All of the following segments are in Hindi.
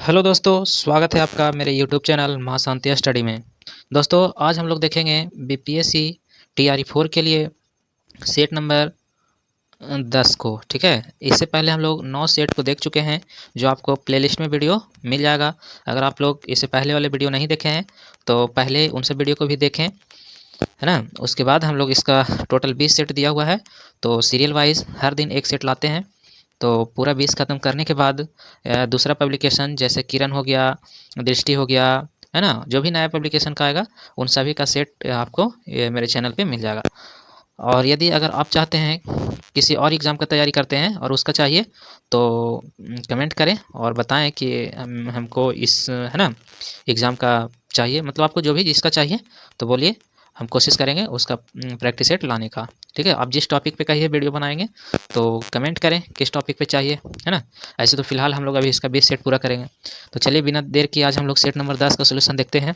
हेलो दोस्तों, स्वागत है आपका मेरे यूट्यूब चैनल माँ शांति स्टडी में। दोस्तों, आज हम लोग देखेंगे बीपीएससी टीआरई 4 के लिए सेट नंबर 10 को। ठीक है, इससे पहले हम लोग 9 सेट को देख चुके हैं, जो आपको प्लेलिस्ट में वीडियो मिल जाएगा। अगर आप लोग इससे पहले वाले वीडियो नहीं देखे हैं तो पहले उन सब वीडियो को भी देखें, है ना। उसके बाद हम लोग इसका टोटल 20 सेट दिया हुआ है, तो सीरियल वाइज हर दिन एक सेट लाते हैं। तो पूरा 20 ख़त्म करने के बाद दूसरा पब्लिकेशन जैसे किरण हो गया, दृष्टि हो गया, है ना, जो भी नया पब्लिकेशन का आएगा उन सभी का सेट आपको मेरे चैनल पे मिल जाएगा। और यदि अगर आप चाहते हैं किसी और एग्ज़ाम का तैयारी करते हैं और उसका चाहिए तो कमेंट करें और बताएं कि हमको इस, है ना, एग्ज़ाम का चाहिए, मतलब आपको जो भी इसका चाहिए तो बोलिए, हम कोशिश करेंगे उसका प्रैक्टिस सेट लाने का। ठीक है, आप जिस टॉपिक पे कहिए वीडियो बनाएंगे तो कमेंट करें किस टॉपिक पे चाहिए, है ना। ऐसे तो फिलहाल हम लोग अभी इसका 20 सेट पूरा करेंगे। तो चलिए बिना देर किए आज हम लोग सेट नंबर 10 का सोल्यूशन देखते हैं।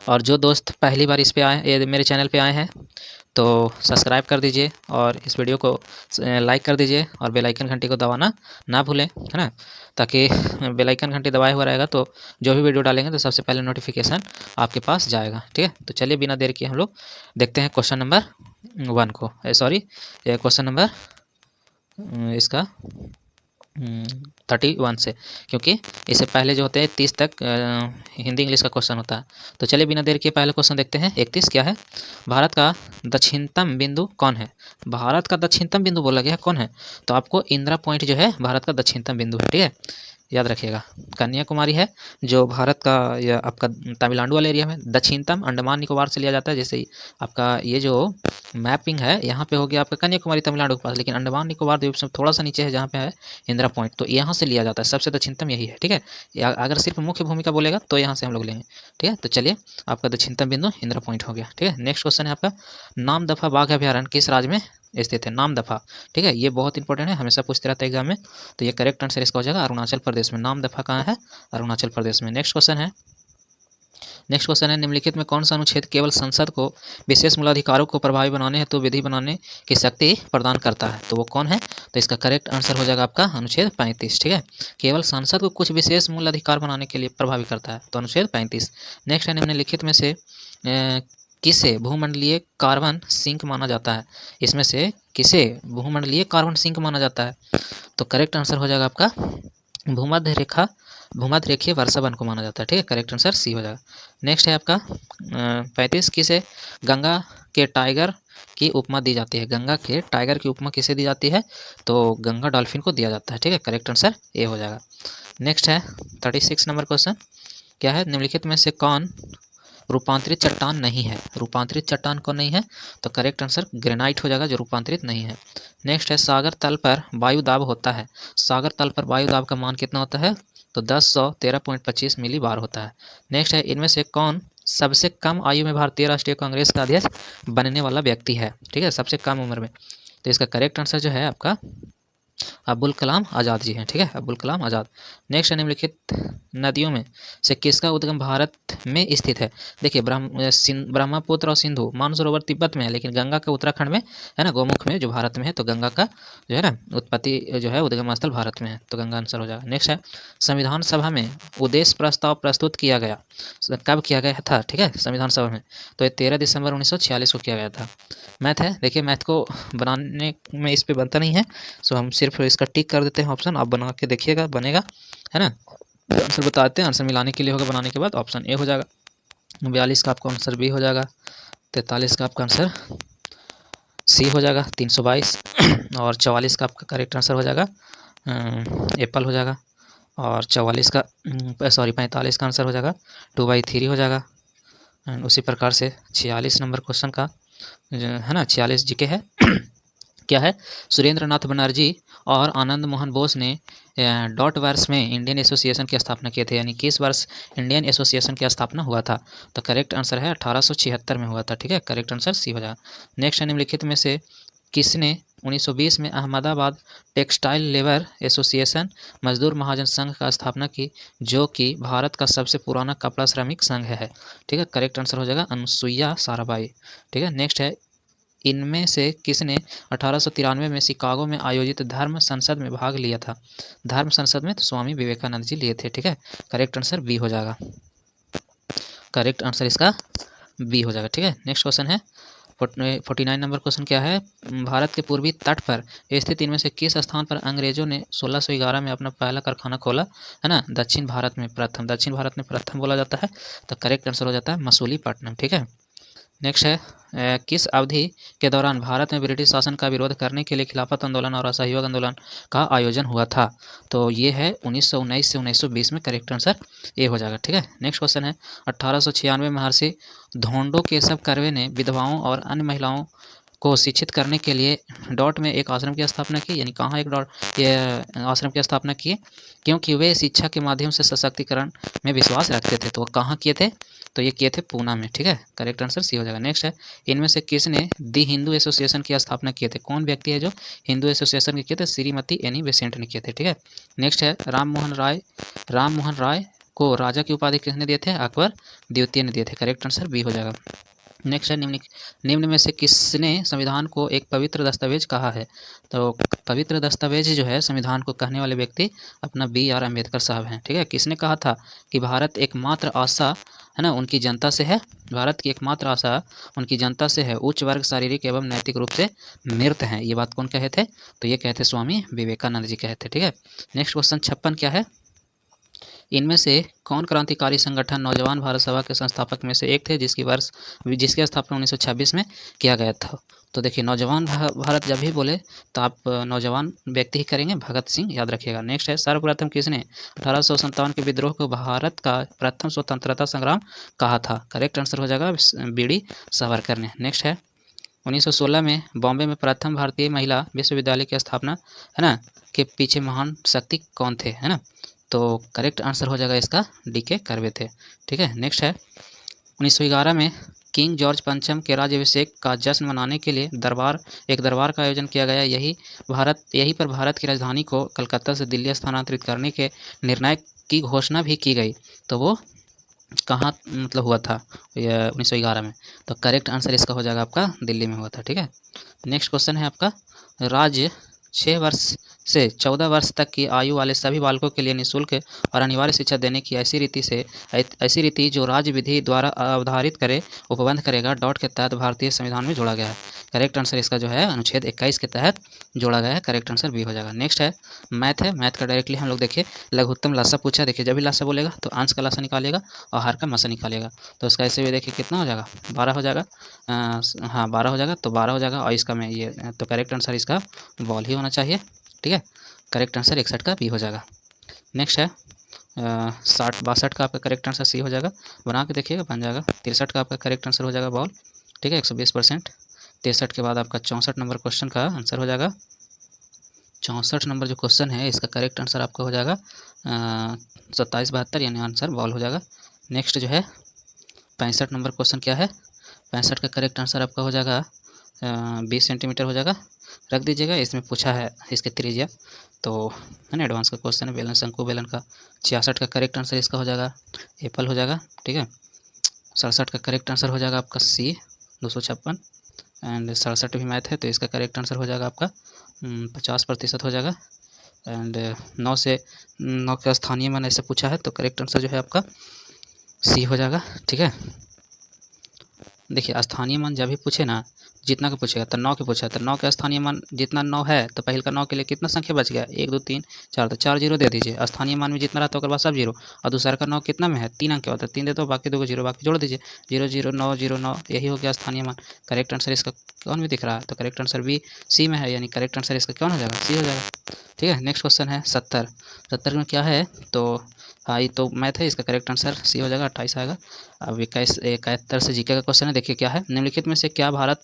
और जो दोस्त पहली बार इस पे आए, ये मेरे चैनल पे आए हैं, तो सब्सक्राइब कर दीजिए और इस वीडियो को लाइक कर दीजिए और बेल आइकन घंटी को दबाना ना भूलें, है ना। ताकि बेल आइकन घंटी दबाए हुआ रहेगा तो जो भी वीडियो डालेंगे तो सबसे पहले नोटिफिकेशन आपके पास जाएगा। ठीक है, तो चलिए बिना देर किए हम लोग देखते हैं क्वेश्चन नंबर 1 को, सॉरी क्वेश्चन नंबर इसका 31 से, क्योंकि इससे पहले जो होते हैं 30 तक हिंदी इंग्लिश का क्वेश्चन होता है। तो चलिए बिना देर किए पहले क्वेश्चन देखते हैं। 31 क्या है? भारत का दक्षिणतम बिंदु कौन है? भारत का दक्षिणतम बिंदु बोला गया है, कौन है? तो आपको इंदिरा पॉइंट जो है भारत का दक्षिणतम बिंदु है। ठीक है, याद रखिएगा। कन्याकुमारी है जो भारत का, या आपका तमिलनाडु वाले एरिया में, दक्षिणतम अंडमान निकोबार से लिया जाता है। जैसे आपका ये जो मैपिंग है यहाँ पे हो गया आपका कन्याकुमारी तमिलनाडु के पास, लेकिन अंडमान निकोबार द्वीप से थोड़ा सा नीचे है जहाँ पे है इंदिरा पॉइंट, तो यहाँ से लिया जाता है। सबसे दक्षिणतम यही है। ठीक है, अगर सिर्फ मुख्य भूमिका बोलेगा तो यहाँ से हम लोग लेंगे। ठीक है, तो चलिए आपका दक्षिणतम बिंदु इंदिरा पॉइंट हो गया। ठीक है, नेक्स्ट क्वेश्चन है आपका, नामदफा बाघ अभ्यारण्य किस राज्य में स्थित है? नामदफा, ठीक है, ये बहुत इंपॉर्टेंट है, हमेशा पूछते रहता है एग्जाम में। तो ये करेक्ट आंसर इसका हो जाएगा अरुणाचल प्रदेश में। नामदफा कहाँ है? अरुणाचल प्रदेश में। नेक्स्ट क्वेश्चन है निम्नलिखित में कौन सा अनुच्छेद केवल संसद को विशेष मूलाधिकारों को प्रभावी बनाने हेतु विधि बनाने की शक्ति प्रदान करता है? तो वो कौन है? तो इसका करेक्ट आंसर हो जाएगा आपका अनुच्छेद 35। ठीक है, केवल संसद को कुछ विशेष मूलाधिकार बनाने के लिए प्रभावी करता है, तो अनुच्छेद 35। नेक्स्ट है निम्नलिखित में से किसे भूमंडलीय कार्बन सिंक माना जाता है? इसमें से किसे भूमंडलीय कार्बन सिंक माना जाता है? तो करेक्ट आंसर हो जाएगा आपका भूमध्य रेखीय वर्षावन को माना जाता है। ठीक है, करेक्ट आंसर सी हो जाएगा। नेक्स्ट है आपका 35, किसे गंगा के टाइगर की उपमा दी जाती है? गंगा के टाइगर की उपमा किसे दी जाती है? तो गंगा डॉल्फिन को दिया जाता है। ठीक है, करेक्ट आंसर ए हो जाएगा। नेक्स्ट है 36 नंबर क्वेश्चन, क्या है? निम्नलिखित में से कौन रूपांतरित चट्टान नहीं है? रूपांतरित चट्टान कौन नहीं है? तो करेक्ट आंसर ग्रेनाइट हो जाएगा, जो रूपांतरित नहीं है। नेक्स्ट है सागर तल पर वायु दाब होता है। सागर तल पर वायु दाब का मान कितना होता है? तो 1013.25 मिली बार होता है। नेक्स्ट है इनमें से कौन सबसे कम आयु में भारतीय राष्ट्रीय कांग्रेस का अध्यक्ष बनने वाला व्यक्ति है? ठीक है, सबसे कम उम्र में। तो इसका करेक्ट आंसर जो है आपका अब्दुल कलाम आज़ाद जी हैं। ठीक है, अब्दुल कलाम आज़ाद। नेक्स्ट है निम्नलिखित नदियों में से किसका उद्गम भारत में स्थित है? देखिए ब्रह्मपुत्र और सिंधु मानसरोवर तिब्बत में है, लेकिन गंगा का उत्तराखंड में है ना, गोमुख में, जो भारत में है। तो गंगा का जो है ना उत्पत्ति जो है उद्गम स्थल भारत में है, तो गंगा आंसर हो जाएगा। नेक्स्ट है संविधान सभा में उद्देश्य प्रस्ताव प्रस्तुत किया गया, कब किया गया था? ठीक है, संविधान सभा में तो ये 13 दिसंबर 1946 को किया गया था। मैथ है, देखिए मैथ को बनाने में इस पर बनता नहीं है, सो हम सिर्फ इसका टिक कर देते हैं ऑप्शन, आप बना के देखिएगा बनेगा, है ना। आंसर बताते हैं, आंसर मिलाने के लिए होगा, बनाने के बाद ऑप्शन ए हो जाएगा। 42 का आपका आंसर बी हो जाएगा। 43 का आपका आंसर सी हो जाएगा 322। और 44 का आपका करेक्ट आंसर हो जाएगा एप्पल हो जाएगा। और 44 का 45 का आंसर हो जाएगा 2/3 हो जाएगा। एंड उसी प्रकार से 46 नंबर क्वेश्चन का है ना, 46 जीके है। क्या है? सुरेंद्र नाथ बनर्जी और आनंद मोहन बोस ने डॉट वर्ष में इंडियन एसोसिएशन की स्थापना किए थे, यानी किस वर्ष इंडियन एसोसिएशन की स्थापना हुआ था? तो करेक्ट आंसर है 1876 में हुआ था। ठीक है, करेक्ट आंसर सी हो जाएगा। नेक्स्ट है निम्नलिखित में से किसने 1920 में अहमदाबाद टेक्सटाइल लेबर एसोसिएशन मजदूर महाजन संघ का स्थापना की, जो कि भारत का सबसे पुराना कपड़ा श्रमिक संघ है? ठीक है, करेक्ट आंसर हो जाएगा अनुसुईया साराभाई। ठीक है, नेक्स्ट है इनमें से किसने 1893 में शिकागो में आयोजित धर्म संसद में भाग लिया था? धर्म संसद में तो स्वामी विवेकानंद जी लिए थे। ठीक है, करेक्ट आंसर बी हो जाएगा। करेक्ट आंसर इसका बी हो जाएगा। ठीक है, नेक्स्ट क्वेश्चन है 49 नंबर क्वेश्चन क्या है? भारत के पूर्वी तट पर स्थित इनमें से किस स्थान पर अंग्रेजों ने 1611 में अपना पहला कारखाना खोला? है ना, दक्षिण भारत में प्रथम, दक्षिण भारत में प्रथम बोला जाता है, तो करेक्ट आंसर हो जाता है मसूलीपट्टनम। ठीक है, नेक्स्ट है किस अवधि के दौरान भारत में ब्रिटिश शासन का विरोध करने के लिए खिलाफत आंदोलन और असहयोग आंदोलन का आयोजन हुआ था? तो ये है 1919 से 1920 में। करेक्ट आंसर ए हो जाएगा। ठीक है, नेक्स्ट क्वेश्चन है 1896 में महर्षि धोंडो केशव कर्वे ने विधवाओं और अन्य महिलाओं को शिक्षित करने के लिए डॉट में एक आश्रम की स्थापना की, यानी कहाँ एक डॉट ये आश्रम की स्थापना किए? क्योंकि वे शिक्षा के माध्यम से सशक्तिकरण में विश्वास रखते थे। तो वो कहाँ किए थे? तो ये किए थे पूना में। ठीक है, करेक्ट आंसर सी हो जाएगा। नेक्स्ट है इनमें से किसने दी हिंदू एसोसिएशन की स्थापना किए थे? कौन व्यक्ति है जो हिंदू एसोसिएशन के किए थे? श्रीमती एनी बेसेंट ने किए थे। ठीक है, नेक्स्ट है राम मोहन राय को राजा की उपाधि किसने दिए थे? अकबर द्वितीय ने दिए थे। करेक्ट आंसर बी हो जाएगा। नेक्स्ट है निम्न में से किसने संविधान को एक पवित्र दस्तावेज कहा है? तो पवित्र दस्तावेज जो है संविधान को कहने वाले व्यक्ति अपना BR अम्बेडकर साहब हैं। ठीक है, किसने कहा था कि भारत एकमात्र आशा है ना उनकी जनता से है, भारत की एकमात्र आशा उनकी जनता से है, उच्च वर्ग शारीरिक एवं नैतिक रूप से मृत हैं। ये बात कौन कहे थे? तो ये कहे थे स्वामी विवेकानंद जी कहे थे। ठीक है, नेक्स्ट क्वेश्चन 56 क्या है? इनमें से कौन क्रांतिकारी संगठन नौजवान भारत सभा के संस्थापक में से एक थे जिसकी स्थापना 1926 में किया गया था? तो देखिए नौजवान भारत जब भी बोले तो आप नौजवान व्यक्ति ही करेंगे, भगत सिंह याद रखिएगा। नेक्स्ट है सर्वप्रथम किसने 1857 के विद्रोह को भारत का प्रथम स्वतंत्रता संग्राम कहा था? करेक्ट आंसर हो जाएगा BD सावरकर ने। नेक्स्ट है 1916 में बॉम्बे में प्रथम भारतीय महिला विश्वविद्यालय की स्थापना है ना के पीछे महान शक्ति कौन थे? है ना, तो करेक्ट आंसर हो जाएगा इसका DK कर्वे थे। ठीक है, नेक्स्ट है 1911 में किंग जॉर्ज पंचम के राज्याभिषेक का जश्न मनाने के लिए एक दरबार का आयोजन किया गया। यहीं पर भारत की राजधानी को कलकत्ता से दिल्ली स्थानांतरित करने के निर्णय की घोषणा भी की गई। तो वो कहाँ मतलब हुआ था? 1911 में। तो करेक्ट आंसर इसका हो जाएगा आपका दिल्ली में हुआ था। ठीक है, नेक्स्ट क्वेश्चन है आपका राज्य 6 वर्ष से 14 वर्ष तक की आयु वाले सभी बालकों के लिए निःशुल्क और अनिवार्य शिक्षा देने की ऐसी रीति जो राज्य विधि द्वारा अवधारित करे उपबंध करेगा डॉट के तहत भारतीय संविधान में जोड़ा गया है। करेक्ट आंसर इसका जो है अनुच्छेद 21 के तहत जोड़ा गया है। करेक्ट आंसर बी हो जाएगा। नेक्स्ट है मैथ का डायरेक्टली हम लोग देखिए लघुत्तम लासा पूछा। देखिए जब भी लासा बोलेगा तो अंश का लासा निकालेगा और हर का मसा निकालेगा। तो इसका ऐसे भी देखिए कितना हो जाएगा 12 हो जाएगा। हाँ 12 हो जाएगा, तो 12 हो जाएगा और इसका में ये तो करेक्ट आंसर इसका बॉल ही होना चाहिए। ठीक है, करेक्ट आंसर 61 का बी हो जाएगा। नेक्स्ट है 62 का आपका करेक्ट आंसर सी हो जाएगा। बना के देखिएगा बन जाएगा। 63 का आपका करेक्ट आंसर हो जाएगा बॉल। ठीक है, 120%। 63 के बाद आपका 64 नंबर क्वेश्चन का आंसर हो जाएगा। 64 नंबर जो क्वेश्चन है इसका करेक्ट आंसर आपका हो जाएगा 27-72, यानी आंसर बॉल हो जाएगा। नेक्स्ट जो है 65 नंबर क्वेश्चन क्या है? 65 का करेक्ट आंसर आपका हो जाएगा 20 सेंटीमीटर हो जाएगा। रख दीजिएगा, इसमें पूछा है इसके त्रिज्या, तो है ना एडवांस का क्वेश्चन है बेलन शंकु बेलन का। 66 का करेक्ट आंसर इसका हो जाएगा एप्पल हो जाएगा। ठीक है, 67 का करेक्ट आंसर हो जाएगा आपका C 256 एंड 67 भी मैथ है तो इसका करेक्ट आंसर हो जाएगा आपका 50% हो जाएगा। एंड 9 का स्थानीय मान ऐसे पूछा है तो करेक्ट आंसर जो है आपका C हो जाएगा। ठीक है, देखिए स्थानीय मान जब भी पूछे ना जितना का पूछेगा तो 9 के पूछा तो 9 का स्थानीय मान जितना 9 है तो पहले का 9 के लिए कितना संख्या बच गया 1 2 3 4, तो 4 जीरो दे दीजिए। स्थानीय मान में जितना रहता है उसके बाद सब जीरो, और दूसरा का 9 कितना में है 3 अंक के बाद 3 दे दो, बाकी 2 को जीरो बाकी जोड़ दीजिए 0 0 9 0 9, यही हो गया स्थानीय मान। करेक्ट आंसर इसका कौन भी दिख रहा है? तो करेक्ट आंसर भी C में है, यानी करेक्ट आंसर इसका कौन हो जाएगा? C हो जाएगा। ठीक है, नेक्स्ट क्वेश्चन है 70 में क्या है? तो हाँ ये तो मैथ है, इसका करेक्ट आंसर C हो जाएगा 28 आएगा। अब 71 से जीके का क्वेश्चन है। देखिए क्या है, निम्नलिखित में से क्या भारत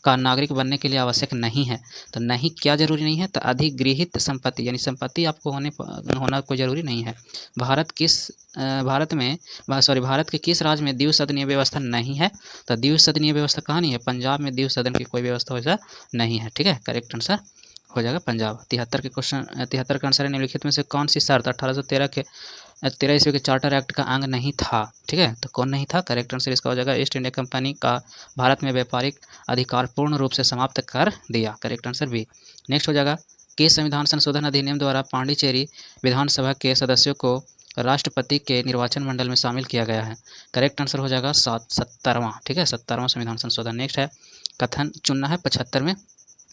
का नागरिक बनने के लिए आवश्यक नहीं है? तो नहीं क्या जरूरी नहीं है? तो अधिगृहित संपत्ति, यानी संपत्ति आपको होना कोई जरूरी नहीं है। भारत के किस राज्य में द्विसदनीय व्यवस्था नहीं है? तो द्विसदनीय व्यवस्था कहाँ नहीं है? पंजाब में द्विसदन की कोई व्यवस्था वैसा नहीं है। ठीक है, करेक्ट आंसर हो जाएगा पंजाब। 73 का आंसर है निम्नलिखित में से कौन सी शर्त 1813 के 13 ईस्वी के चार्टर एक्ट का अंग नहीं था। ठीक है, तो कौन नहीं था? करेक्ट आंसर इसका हो जाएगा ईस्ट इंडिया कंपनी का भारत में व्यापारिक अधिकार पूर्ण रूप से समाप्त कर दिया। Correct answer B. नेक्स्ट हो जाएगा किस संविधान संशोधन अधिनियम द्वारा पांडिचेरी विधानसभा के सदस्यों को राष्ट्रपति के निर्वाचन मंडल में शामिल किया गया है? करेक्ट आंसर हो जाएगा 70वां। ठीक है, 70वां संविधान संशोधन। नेक्स्ट है कथन चुनना है 75 में,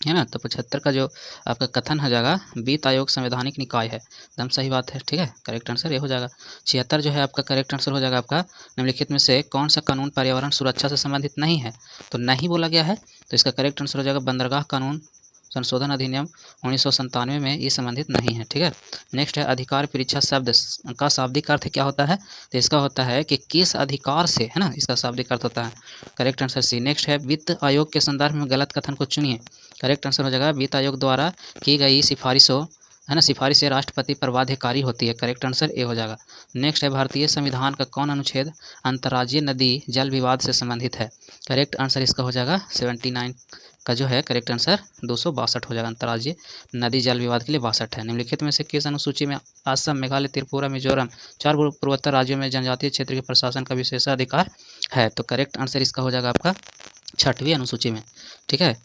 है ना, तो 75 का जो आपका कथन हो जाएगा वित्त आयोग संवैधानिक निकाय है। एकदम सही बात है। ठीक है, करेक्ट आंसर ये हो जाएगा। 76 जो है आपका करेक्ट आंसर हो जाएगा आपका निम्नलिखित में से कौन सा कानून पर्यावरण सुरक्षा से संबंधित नहीं है? तो नहीं बोला गया है, तो इसका करेक्ट आंसर हो जाएगा बंदरगाह कानून संशोधन अधिनियम 1997 में ये संबंधित नहीं है। ठीक है, नेक्स्ट है अधिकार परीक्षा शब्द का शाब्दिक अर्थ क्या होता है? तो इसका होता है कि किस अधिकार से, है ना, इसका शाब्दिक अर्थ होता है। Correct answer C. नेक्स्ट है वित्त आयोग के संदर्भ में गलत कथन को चुनिए। करेक्ट आंसर हो जाएगा वित्त आयोग द्वारा की गई सिफारिशों, है ना, सिफारिशें राष्ट्रपति पर बाध्यकारी होती है। करेक्ट आंसर ए हो जाएगा। नेक्स्ट है भारतीय संविधान का कौन अनुच्छेद अंतर्राज्यीय नदी जल विवाद से संबंधित है? करेक्ट आंसर इसका हो जाएगा 79 का जो है करेक्ट आंसर 262 हो जाएगा। अंतर्राज्यीय नदी जल विवाद के लिए 62 है। निम्नलिखित में से किस अनुसूची में असम, मेघालय, त्रिपुरा, मिजोरम 4 पूर्वोत्तर राज्यों में जनजातीय क्षेत्र के प्रशासन का विशेषाधिकार है? तो करेक्ट आंसर इसका हो जाएगा आपका 6वीं अनुसूची में। ठीक है,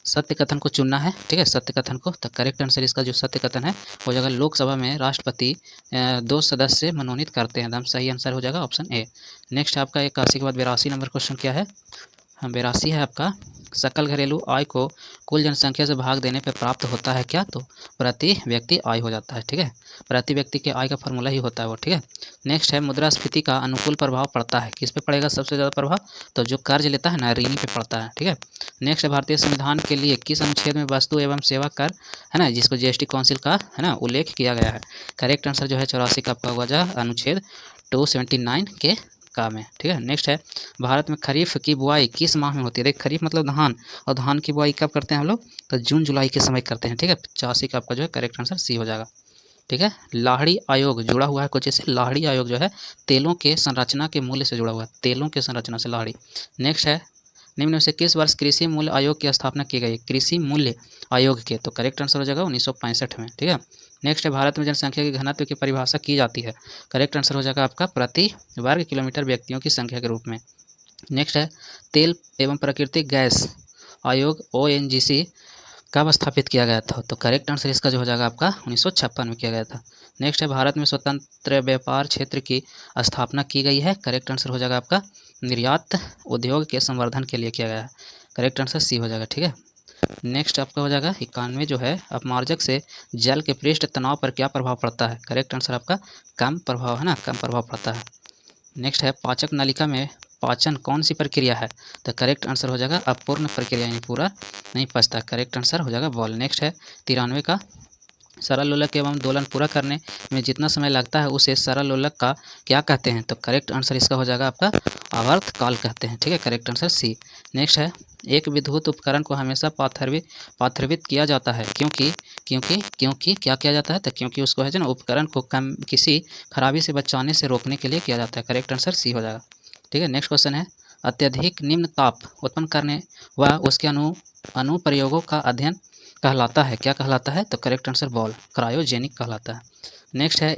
सत्य कथन को चुनना है। ठीक है, सत्य कथन को, तो करेक्ट आंसर इसका जो सत्य कथन है हो जाएगा लोकसभा में राष्ट्रपति 2 सदस्य मनोनीत करते हैं। एकदम सही आंसर हो जाएगा ऑप्शन ए। नेक्स्ट आपका 81 के बाद 82 नंबर क्वेश्चन क्या है? हाँ, 82 है आपका सकल घरेलू आय को कुल जनसंख्या से भाग देने पर प्राप्त होता है क्या? तो प्रति व्यक्ति आय हो जाता है। ठीक है, प्रति व्यक्ति के आय का फॉर्मूला ही होता है वो। ठीक है, नेक्स्ट है मुद्रास्फीति का अनुकूल प्रभाव पड़ता है किस पे पड़ेगा सबसे ज़्यादा प्रभाव? तो जो कर्ज लेता है ना, ऋणी पे पड़ता है। ठीक है, नेक्स्ट है भारतीय संविधान के लिए किस अनुच्छेद में वस्तु एवं सेवा कर, है ना, जिसको जीएसटी काउंसिल का, है ना, उल्लेख किया गया है? करेक्ट आंसर जो है 84 का आपका होगा अनुच्छेद 279 के का में। ठीक है, नेक्स्ट है भारत में खरीफ की बुआई किस माह में होती है? देखिए खरीफ मतलब धान, और धान की बुआई कब करते हैं हम लोग? तो जून जुलाई के समय करते हैं। ठीक है, 85 का आपका जो है करेक्ट आंसर सी हो जाएगा। ठीक है, लाहड़ी आयोग जुड़ा हुआ है कुछ ऐसे, लाहड़ी आयोग जो है तेलों के संरचना के मूल्य से जुड़ा हुआ है, तेलों के संरचना से लाहड़ी। नेक्स्ट है निम्न में से किस वर्ष कृषि मूल्य आयोग की स्थापना की गई? कृषि मूल्य आयोग के, तो करेक्ट आंसर हो जाएगा 1965 में। ठीक है, नेक्स्ट है भारत में जनसंख्या की घनत्व की परिभाषा की जाती है? करेक्ट आंसर हो जाएगा आपका प्रति वर्ग किलोमीटर व्यक्तियों की संख्या के रूप में। नेक्स्ट है तेल एवं प्राकृतिक गैस आयोग ONGC कब स्थापित किया गया था? तो करेक्ट आंसर इसका जो हो जाएगा आपका 1956 में किया गया था। नेक्स्ट है भारत में स्वतंत्र व्यापार क्षेत्र की स्थापना की गई है? करेक्ट आंसर हो जाएगा आपका निर्यात उद्योग के संवर्धन के लिए किया गया है। करेक्ट आंसर सी हो जाएगा। ठीक है, नेक्स्ट आपका हो जाएगा 91 जो है अपमार्जक से जल के पृष्ठ तनाव पर क्या प्रभाव पड़ता है? करेक्ट आंसर आपका कम प्रभाव, है ना, कम प्रभाव पड़ता है। नेक्स्ट है पाचक नलिका में पाचन कौन सी प्रक्रिया है? तो करेक्ट आंसर हो जाएगा अपूर्ण प्रक्रिया, यानी पूरा नहीं पचता। करेक्ट आंसर हो जाएगा बॉल। नेक्स्ट है 93 का सरल लोलक एवं दोलन पूरा करने में जितना समय लगता है उसे सरल लोलक का क्या कहते हैं? तो करेक्ट आंसर इसका हो जाएगा आपका आवर्त काल कहते हैं। ठीक है, करेक्ट आंसर सी। नेक्स्ट है एक विद्युत उपकरण को हमेशा पाथरवित किया जाता है क्योंकि क्योंकि क्योंकि क्या किया जाता है? तो क्योंकि उसको है ना उपकरण को कम किसी खराबी से बचाने से रोकने के लिए किया जाता है। करेक्ट आंसर सी हो जाएगा। ठीक है, नेक्स्ट क्वेश्चन है अत्यधिक निम्न ताप उत्पन्न करने व उसके अनुप्रयोगों का अध्ययन कहलाता है? क्या कहलाता है? तो करेक्ट आंसर बॉल, क्रायोजेनिक कहलाता है। नेक्स्ट है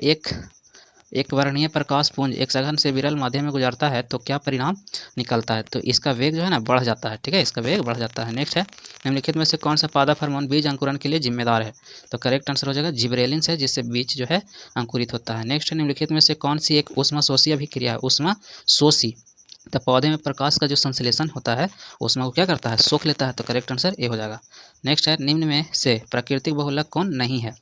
एक वर्णीय प्रकाश पुंज एक सघन से विरल माध्यम में गुजरता है तो क्या परिणाम निकलता है? तो इसका वेग जो है ना बढ़ जाता है। ठीक है, इसका वेग बढ़ जाता है। नेक्स्ट है निम्नलिखित में से कौन सा पादप हार्मोन बीज अंकुरण के लिए जिम्मेदार है? तो करेक्ट आंसर हो जाएगा जिब्रेलिन से, जिससे बीज जो है अंकुरित होता है। नेक्स्ट है निम्नलिखित में से कौन सी एक ऊष्माशोषी अभिक्रिया है? ऊष्माशोषी, तो पौधे में प्रकाश का जो संश्लेषण होता है उसमें वो क्या करता है? सोख लेता है। तो करेक्ट आंसर ए हो जाएगा। नेक्स्ट है निम्न में से प्राकृतिक बहुलक कौन नहीं है?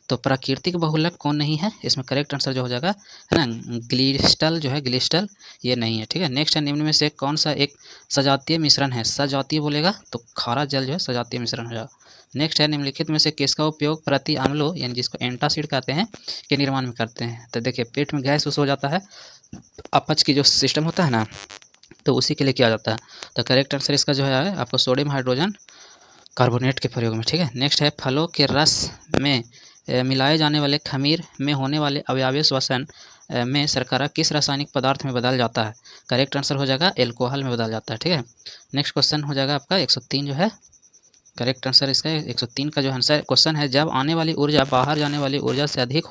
तो प्राकृतिक बहुलक कौन नहीं है? इसमें करेक्ट आंसर जो हो जाएगा, है ना, ग्लिस्टल जो है, ग्लिस्टल ये नहीं है। ठीक है, नेक्स्ट है निम्न में से कौन सा एक सजातीय मिश्रण है? सजातीय बोलेगा तो खारा जल जो है सजातीय मिश्रण हो जाएगा। नेक्स्ट है निम्नलिखित में से किसका उपयोग प्रति अम्लों, यानी जिसको एंटासिड कहते हैं, के निर्माण में करते हैं? तो देखिए पेट में गैस उस हो जाता है, अपच की जो सिस्टम होता है ना, तो उसी के लिए किया जाता है। तो करेक्ट आंसर इसका जो है आपको सोडियम हाइड्रोजन कार्बोनेट के प्रयोग में। ठीक है, नेक्स्ट है फलों के रस में मिलाए जाने वाले खमीर में होने वाले अवयवीय श्वसन में शर्करा किस रासायनिक पदार्थ में बदल जाता है? करेक्ट आंसर हो जाएगा एल्कोहल में बदल जाता है। ठीक है, नेक्स्ट क्वेश्चन हो जाएगा आपका 103 जो है करेक्ट आंसर इसका 103 का जो आंसर क्वेश्चन है, जब आने वाली ऊर्जा बाहर जाने वाली ऊर्जा से अधिक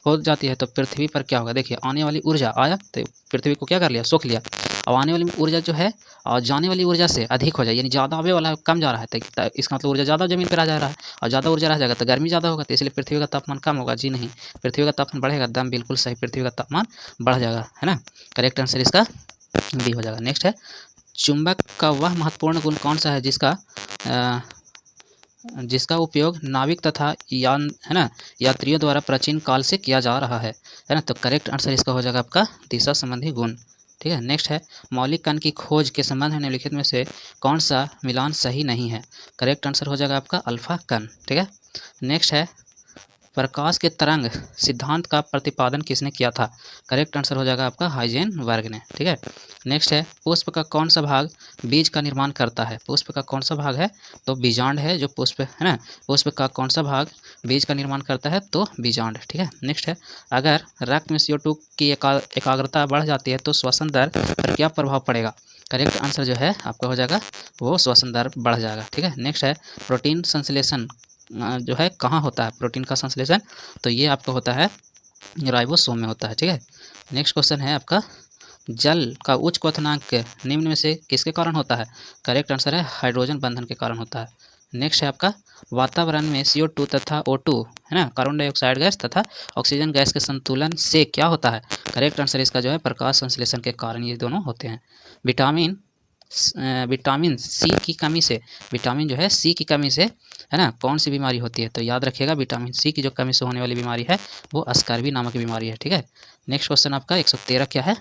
हो जाती है तो पृथ्वी पर क्या होगा। देखिए आने वाली ऊर्जा आया तो पृथ्वी को क्या कर लिया, सोख लिया। और आने वाली ऊर्जा जो है और जाने वाली ऊर्जा से अधिक हो जाए, यानी ज़्यादा आवे वाला कम जा रहा है तो इसका मतलब ऊर्जा ज़्यादा जमीन पर आ जा रहा है, और ज़्यादा ऊर्जा रह जाएगा तो गर्मी ज़्यादा होगा, तो इसलिए पृथ्वी का तापमान कम होगा। जी नहीं, पृथ्वी का तापमान बढ़ेगा, दम बिल्कुल सही, पृथ्वी का तापमान बढ़ जाएगा, है ना। करेक्ट आंसर इसका बी हो जाएगा। नेक्स्ट है, चुंबक का वह महत्वपूर्ण गुण कौन सा है जिसका उपयोग नाविक तथा यान, है ना, यात्रियों द्वारा प्राचीन काल से किया जा रहा है ना। तो करेक्ट आंसर इसका हो जाएगा आपका दिशा संबंधी गुण। ठीक है। नेक्स्ट है, मौलिक कण की खोज के संबंध में निम्नलिखित में से कौन सा मिलान सही नहीं है। करेक्ट आंसर हो जाएगा आपका अल्फा कण। ठीक है। नेक्स्ट है, प्रकाश के तरंग सिद्धांत का प्रतिपादन किसने किया था। करेक्ट आंसर हो जाएगा आपका हाइजेनबर्ग ने। ठीक है। नेक्स्ट है, पुष्प का कौन सा भाग बीज का निर्माण करता है। पुष्प का कौन सा भाग है, तो बीजांड है जो पुष्प है ना। पुष्प का कौन सा भाग बीज का निर्माण करता है, तो बीजांड। ठीक है। नेक्स्ट है, अगर रक्त में CO2 की एकाग्रता बढ़ जाती है तो श्वसन दर पर क्या प्रभाव पड़ेगा। करेक्ट आंसर जो है आपका हो जाएगा वो श्वसन दर बढ़ जाएगा। ठीक है। नेक्स्ट है, प्रोटीन संश्लेषण जो है कहाँ होता है, प्रोटीन का संश्लेषण, तो ये आपका होता है राइबोसोम में होता है। ठीक है। नेक्स्ट क्वेश्चन है आपका, जल का उच्च क्वथनांक निम्न में से किसके कारण होता है। करेक्ट आंसर है हाइड्रोजन बंधन के कारण होता है। नेक्स्ट है आपका, वातावरण में CO2 तथा O2, है ना, कार्बन डाइऑक्साइड गैस तथा ऑक्सीजन गैस के संतुलन से क्या होता है। करेक्ट आंसर इसका जो है प्रकाश संश्लेषण के कारण ये दोनों होते हैं। विटामिन सी की कमी से, विटामिन जो है सी की कमी से, है ना, कौन सी बीमारी होती है, तो याद रखिएगा विटामिन सी की जो कमी से होने वाली बीमारी है वो स्कर्वी नामक बीमारी है। ठीक है। नेक्स्ट क्वेश्चन आपका 113 क्या है,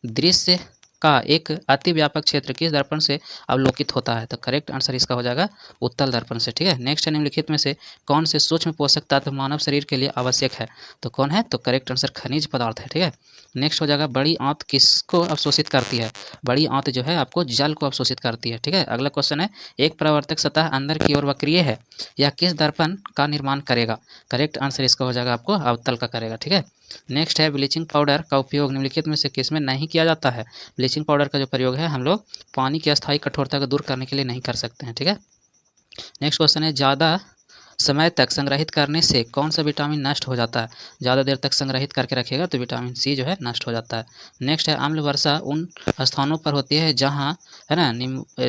दृश्य का एक अति व्यापक क्षेत्र किस दर्पण से अवलोकित होता है। तो करेक्ट आंसर इसका हो जाएगा उत्तल दर्पण से। ठीक है। नेक्स्ट है, निम्नलिखित में से कौन से सूक्ष्म पोषक तत्व मानव शरीर के लिए आवश्यक है, तो कौन है, तो करेक्ट आंसर खनिज पदार्थ है। ठीक है। नेक्स्ट हो जाएगा, बड़ी आंत किसको अवशोषित करती है। बड़ी आंत जो है आपको जल को अवशोषित करती है। ठीक है। अगला क्वेश्चन है, एक परावर्तक सतह अंदर की ओर वक्रीय है, यह किस दर्पण का निर्माण करेगा। करेक्ट आंसर इसका हो जाएगा आपको अवतल का करेगा। ठीक है। नेक्स्ट है, ब्लीचिंग पाउडर का उपयोग निम्नलिखित में से किसमें नहीं किया जाता है। ब्लीचिंग पाउडर का जो प्रयोग है हम लोग पानी की अस्थायी कठोरता को दूर करने के लिए नहीं कर सकते हैं। ठीक है। नेक्स्ट क्वेश्चन है, ज़्यादा समय तक संग्रहित करने से कौन सा विटामिन नष्ट हो जाता है। ज़्यादा देर तक संग्रहित करके रखिएगा तो विटामिन सी जो है नष्ट हो जाता है। नेक्स्ट है, अम्ल वर्षा उन स्थानों पर होती है जहाँ, है ना,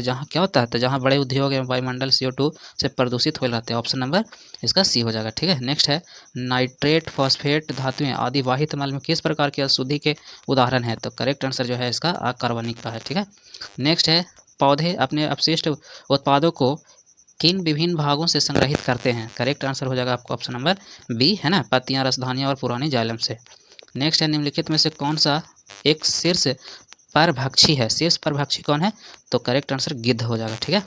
जहाँ क्या होता है, तो जहाँ बड़े उद्योग एवं वायुमंडल CO2 से प्रदूषित हो रहते हैं। ऑप्शन नंबर इसका सी हो जाएगा। ठीक है। नेक्स्ट है, नाइट्रेट फॉस्फेट धातुएं आदि वाहित मल में किस प्रकार की अशुद्धि के उदाहरण है, तो करेक्ट आंसर जो है इसका अकार्बनिक का है। ठीक है। नेक्स्ट है, पौधे अपने अपशिष्ट उत्पादों को किन विभिन्न भागों से संग्रहित करते हैं। करेक्ट आंसर हो जाएगा आपको ऑप्शन नंबर बी, है ना, पत्तियां, रसधानियां और पुरानी जाइलम से। नेक्स्ट है, निम्नलिखित में से कौन सा एक शीर्ष परभक्षी है। शीर्ष परभक्षी कौन है, तो करेक्ट आंसर गिद्ध हो जाएगा। ठीक है।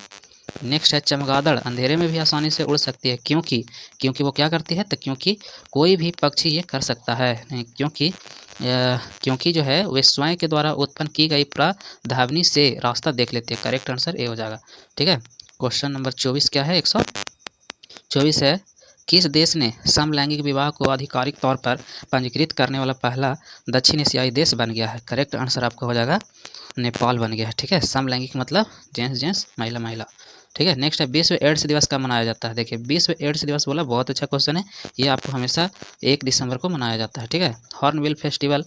नेक्स्ट है, चमगादड़ अंधेरे में भी आसानी से उड़ सकती है, क्योंकि वो क्या करती है, तो क्योंकि कोई भी पक्षी ये कर सकता है नहीं, क्योंकि जो है वे स्वयं के द्वारा उत्पन्न की गई प्रधावनी से रास्ता देख लेती है। करेक्ट आंसर ए हो जाएगा। ठीक है। क्वेश्चन नंबर 24 क्या है, 124 है, किस देश ने समलैंगिक विवाह को आधिकारिक तौर पर पंजीकृत करने वाला पहला दक्षिण एशियाई देश बन गया है। करेक्ट आंसर आपका हो जाएगा नेपाल बन गया है। ठीक है। समलैंगिक मतलब जेंट्स महिला महिला। ठीक है। नेक्स्ट है, विश्व एड्स दिवस कब मनाया जाता है। देखिए विश्व एड्स दिवस बोला, बहुत अच्छा क्वेश्चन है, ये आपको हमेशा 1 दिसंबर को मनाया जाता है। ठीक है। हॉर्नबिल फेस्टिवल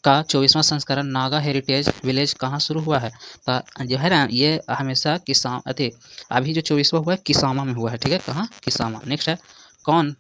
का 24वां संस्करण नागा हेरिटेज विलेज कहाँ शुरू हुआ है, तो जो है ना ये हमेशा अभी जो 24वां हुआ है किसामा में हुआ है। ठीक है। कहाँ, किसामा। नेक्स्ट है, कौन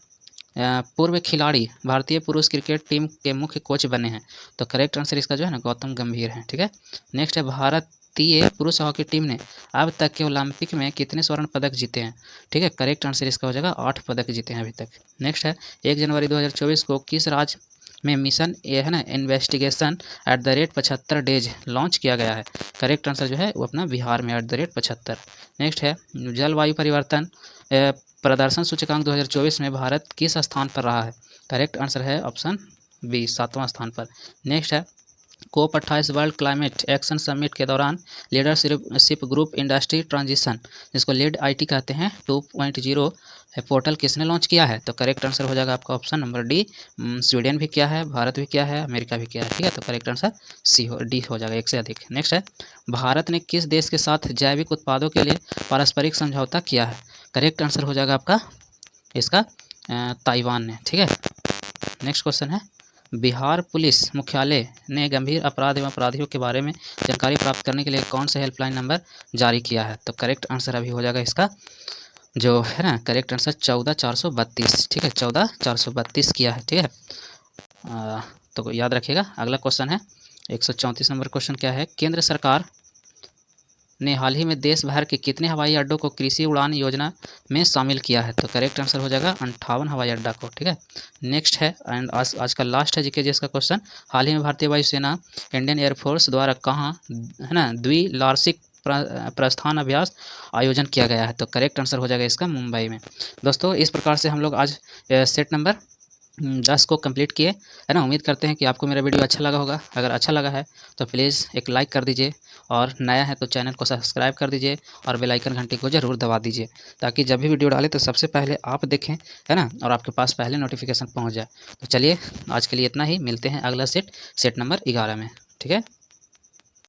पूर्व खिलाड़ी भारतीय पुरुष क्रिकेट टीम के मुख्य कोच बने हैं, तो करेक्ट आंसर इसका जो है ना गौतम गंभीर है। ठीक है। नेक्स्ट है, भारतीय पुरुष हॉकी टीम ने अब तक के ओलंपिक में कितने स्वर्ण पदक जीते हैं। ठीक है। करेक्ट आंसर इसका हो जाएगा 8 पदक जीते हैं अभी तक। नेक्स्ट है, 1 जनवरी 2024 को किस राज्य में मिशन ये है ना इन्वेस्टिगेशन @75 डेज लॉन्च किया गया है। करेक्ट आंसर जो है वो अपना बिहार में @75। नेक्स्ट है, जलवायु परिवर्तन प्रदर्शन सूचकांक 2024 में भारत किस स्थान पर रहा है। करेक्ट आंसर है ऑप्शन बी, 7वां स्थान पर। नेक्स्ट है, COP28 world climate action summit के दौरान लीडरशिप ग्रुप इंडस्ट्री ट्रांजिशन, जिसको लीड IT कहते हैं, 2.0 पोर्टल किसने लॉन्च किया है, तो करेक्ट आंसर हो जाएगा आपका ऑप्शन नंबर डी, स्वीडन भी किया है, भारत भी किया है, अमेरिका भी किया है। ठीक है। तो करेक्ट आंसर डी हो जाएगा, 1 से अधिक। नेक्स्ट है, भारत ने किस देश के साथ जैविक उत्पादों के लिए पारस्परिक समझौता किया है। करेक्ट आंसर हो जाएगा आपका इसका ताइवान ने। ठीक है, नेक्स्ट क्वेश्चन है, बिहार पुलिस मुख्यालय ने गंभीर अपराध एवं अपराधियों के बारे में जानकारी प्राप्त करने के लिए कौन सा हेल्पलाइन नंबर जारी किया है? तो करेक्ट आंसर अभी हो जाएगा इसका जो है ना, करेक्ट आंसर 14,432। ठीक है, 14,432 किया है। ठीक है, तो याद रखिएगा। अगला क्वेश्चन है 134 नंबर क्वेश्चन क्या है, केंद्र सरकार ने हाल ही में देश भर के कितने हवाई अड्डों को कृषि उड़ान योजना में शामिल किया है? तो करेक्ट आंसर हो जाएगा 58 हवाई अड्डा को। ठीक है, नेक्स्ट है एंड आज का लास्ट है जीके का क्वेश्चन, हाल ही में भारतीय वायुसेना इंडियन एयरफोर्स द्वारा कहाँ है ना द्विवार्षिक प्रस्थान अभ्यास आयोजन किया गया है? तो करेक्ट आंसर हो जाएगा इसका मुंबई में। दोस्तों इस प्रकार से हम लोग आज सेट नंबर 10 को कंप्लीट किए है ना। उम्मीद करते हैं कि आपको मेरा वीडियो अच्छा लगा होगा। अगर अच्छा लगा है तो प्लीज़ एक लाइक कर दीजिए और नया है तो चैनल को सब्सक्राइब कर दीजिए और बेल आइकन घंटी को ज़रूर दबा दीजिए ताकि जब भी वीडियो डालें तो सबसे पहले आप देखें है ना, और आपके पास पहले नोटिफिकेशन पहुंच जाए। तो चलिए आज के लिए इतना ही, मिलते हैं अगला सेट नंबर 11 में। ठीक है।